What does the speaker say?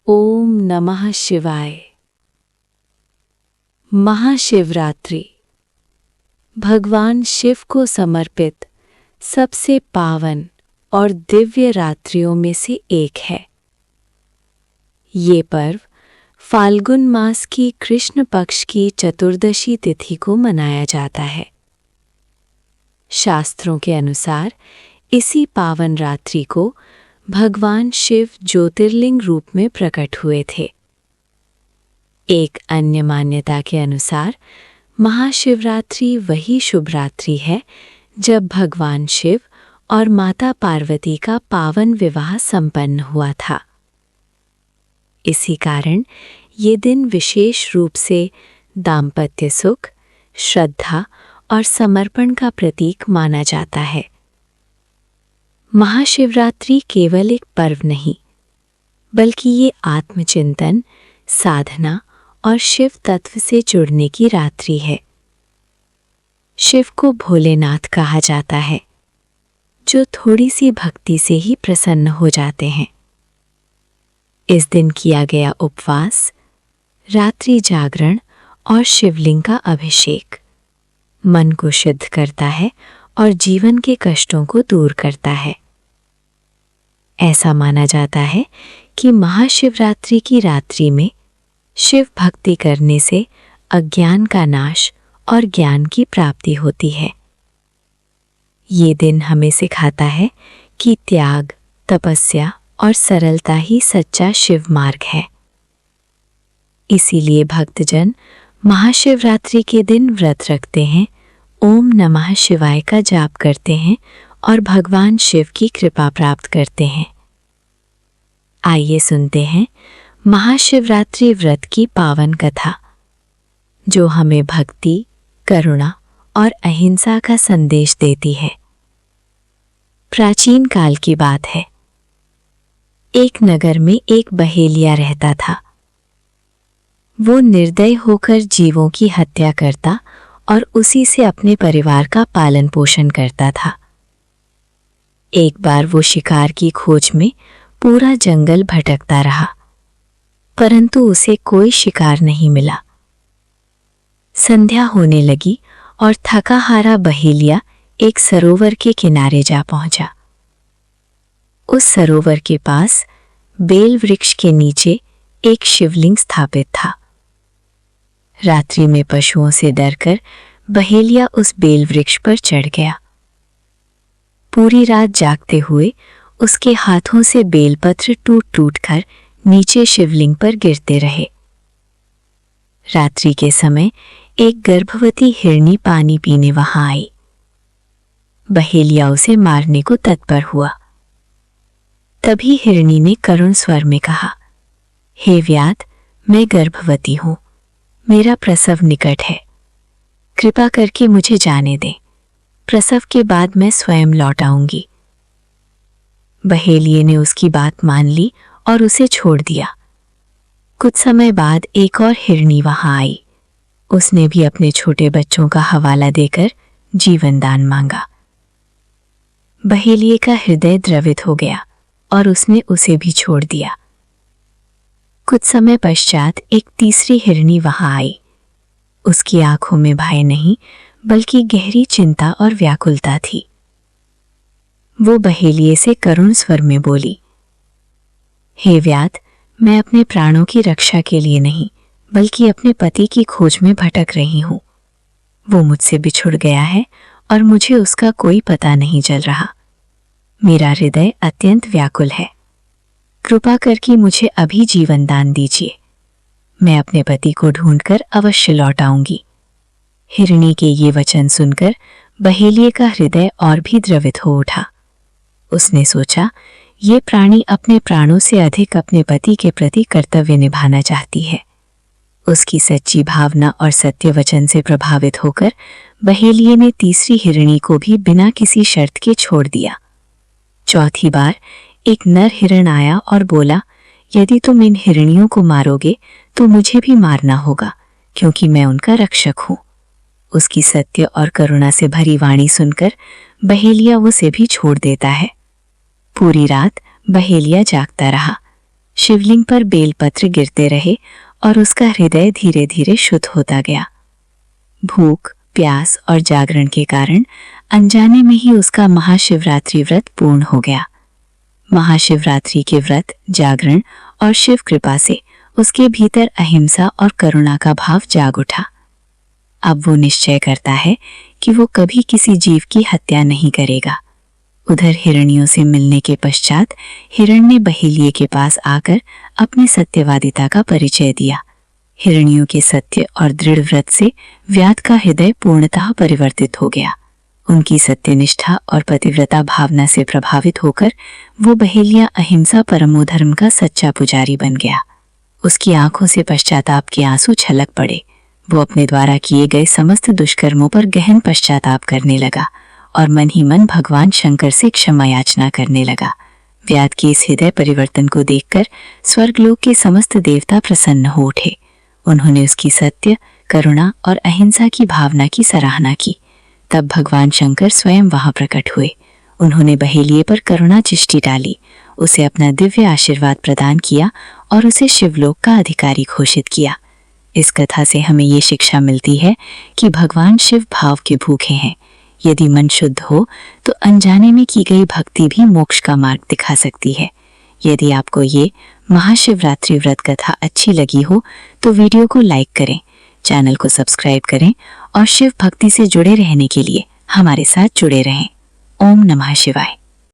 ओम नमः शिवाय। महाशिवरात्रि भगवान शिव को समर्पित सबसे पावन और दिव्य रात्रियों में से एक है। ये पर्व फाल्गुन मास की कृष्ण पक्ष की चतुर्दशी तिथि को मनाया जाता है। शास्त्रों के अनुसार इसी पावन रात्रि को भगवान शिव ज्योतिर्लिंग रूप में प्रकट हुए थे। एक अन्य मान्यता के अनुसार महाशिवरात्रि वही शुभ रात्रि है जब भगवान शिव और माता पार्वती का पावन विवाह संपन्न हुआ था। इसी कारण ये दिन विशेष रूप से दाम्पत्य सुख, श्रद्धा और समर्पण का प्रतीक माना जाता है। महाशिवरात्रि केवल एक पर्व नहीं, बल्कि ये आत्मचिंतन, साधना और शिव तत्व से जुड़ने की रात्रि है। शिव को भोलेनाथ कहा जाता है, जो थोड़ी सी भक्ति से ही प्रसन्न हो जाते हैं। इस दिन किया गया उपवास, रात्रि जागरण और शिवलिंग का अभिषेक मन को शुद्ध करता है और जीवन के कष्टों को दूर करता है। ऐसा माना जाता है कि महाशिवरात्रि की रात्रि में शिव भक्ति करने से अज्ञान का नाश और ज्ञान की प्राप्ति होती है। ये दिन हमें सिखाता है कि त्याग, तपस्या और सरलता ही सच्चा शिव मार्ग है। इसीलिए भक्तजन महाशिवरात्रि के दिन व्रत रखते हैं, ओम नमः शिवाय का जाप करते हैं और भगवान शिव की कृपा प्राप्त करते हैं। आइए सुनते हैं महाशिवरात्रि व्रत की पावन कथा, जो हमें भक्ति, करुणा और अहिंसा का संदेश देती है। प्राचीन काल की बात है। एक नगर में एक बहेलिया रहता था। वो निर्दयी होकर जीवों की हत्या करता और उसी से अपने परिवार का पालन पोषण करता था। एक बार वो शिकार की खोज में पूरा जंगल भटकता रहा, परंतु उसे कोई शिकार नहीं मिला। संध्या होने लगी और थका हारा बहेलिया एक सरोवर के किनारे जा पहुंचा। उस सरोवर के पास बेल वृक्ष के नीचे एक शिवलिंग स्थापित था। रात्रि में पशुओं से डरकर बहेलिया उस बेल वृक्ष पर चढ़ गया। पूरी रात जागते हुए उसके हाथों से बेलपत्र टूट टूट कर नीचे शिवलिंग पर गिरते रहे। रात्रि के समय एक गर्भवती हिरनी पानी पीने वहां आई। बहेलिया उसे मारने को तत्पर हुआ। तभी हिरनी ने करुण स्वर में कहा, हे व्याध, मैं गर्भवती हूं, मेरा प्रसव निकट है, कृपा करके मुझे जाने दें। प्रसव के बाद मैं स्वयं लौट आऊंगी। बहेलिये ने उसकी बात मान ली और उसे छोड़ दिया। कुछ समय बाद एक और हिरनी वहां आई। उसने भी अपने छोटे बच्चों का हवाला देकर जीवन दान मांगा। बहेलिये का हृदय द्रवित हो गया और उसने उसे भी छोड़ दिया। कुछ समय पश्चात एक तीसरी हिरनी वहां आई। उसकी आंखों में भय नहीं, बल्कि गहरी चिंता और व्याकुलता थी। वो बहेलिये से करुण स्वर में बोली, हे व्याध, मैं अपने प्राणों की रक्षा के लिए नहीं, बल्कि अपने पति की खोज में भटक रही हूं। वो मुझसे बिछुड़ गया है और मुझे उसका कोई पता नहीं चल रहा। मेरा हृदय अत्यंत व्याकुल है। कृपा करके मुझे अभी जीवन दान दीजिए। मैं अपने पति को ढूंढकर अवश्य लौट आऊंगी। हिरनी के ये वचन सुनकर बहेलिये का हृदय और भी द्रवित हो उठा। उसने सोचा, ये प्राणी अपने प्राणों से अधिक अपने पति के प्रति कर्तव्य निभाना चाहती है। उसकी सच्ची भावना और सत्य वचन से प्रभावित होकर बहेलिये ने तीसरी हिरनी को भी बिना किसी शर्त के छोड़ दिया। चौथी बार एक नर हिरण आया और बोला, यदि तुम इन हिरनियों को मारोगे तो मुझे भी मारना होगा, क्योंकि मैं उनका रक्षक हूं। उसकी सत्य और करुणा से भरी वाणी सुनकर बहेलिया उसे भी छोड़ देता है। पूरी रात बहेलिया जागता रहा। शिवलिंग पर बेलपत्र गिरते रहे और उसका हृदय धीरे धीरे शुद्ध होता गया। भूख, प्यास और जागरण के कारण अनजाने में ही उसका महाशिवरात्रि व्रत पूर्ण हो गया। महाशिवरात्रि के व्रत, जागरण और शिव कृपा से उसके भीतर अहिंसा और करुणा का भाव जाग उठा। अब वो निश्चय करता है कि वो कभी किसी जीव की हत्या नहीं करेगा। उधर हिरण्यों से मिलने के पश्चात हिरण्य बहेलिये के पास आकर अपनी सत्यवादिता का परिचय दिया। हिरण्यों के सत्य और दृढ़ व्रत से व्याध का हृदय पूर्णतः परिवर्तित हो गया। उनकी सत्यनिष्ठा और पतिव्रता भावना से प्रभावित होकर वो बहेलिया अहिंसा परमो धर्म का सच्चा पुजारी बन गया। उसकी आंखों से पश्चाताप के आंसू छलक पड़े। वो अपने द्वारा किए गए समस्त दुष्कर्मों पर गहन पश्चाताप करने लगा और मन ही मन भगवान शंकर से क्षमा याचना करने लगा। व्याध के इस हृदय परिवर्तन को देखकर स्वर्गलोक के समस्त देवता प्रसन्न हो उठे। उन्होंने उसकी सत्य, करुणा और अहिंसा की भावना की सराहना की। तब भगवान शंकर स्वयं वहां प्रकट हुए। उन्होंने बहेलिये पर करुणा चिष्टि डाली, उसे अपना दिव्य आशीर्वाद प्रदान किया और उसे शिवलोक का अधिकारी घोषित किया। इस कथा से हमें ये शिक्षा मिलती है कि भगवान शिव भाव के भूखे हैं। यदि मन शुद्ध हो तो अनजाने में की गई भक्ति भी मोक्ष का मार्ग दिखा सकती है। यदि आपको ये महाशिवरात्रि व्रत कथा अच्छी लगी हो तो वीडियो को लाइक करें, चैनल को सब्सक्राइब करें और शिव भक्ति से जुड़े रहने के लिए हमारे साथ जुड़े रहें। ओम नमः शिवाय।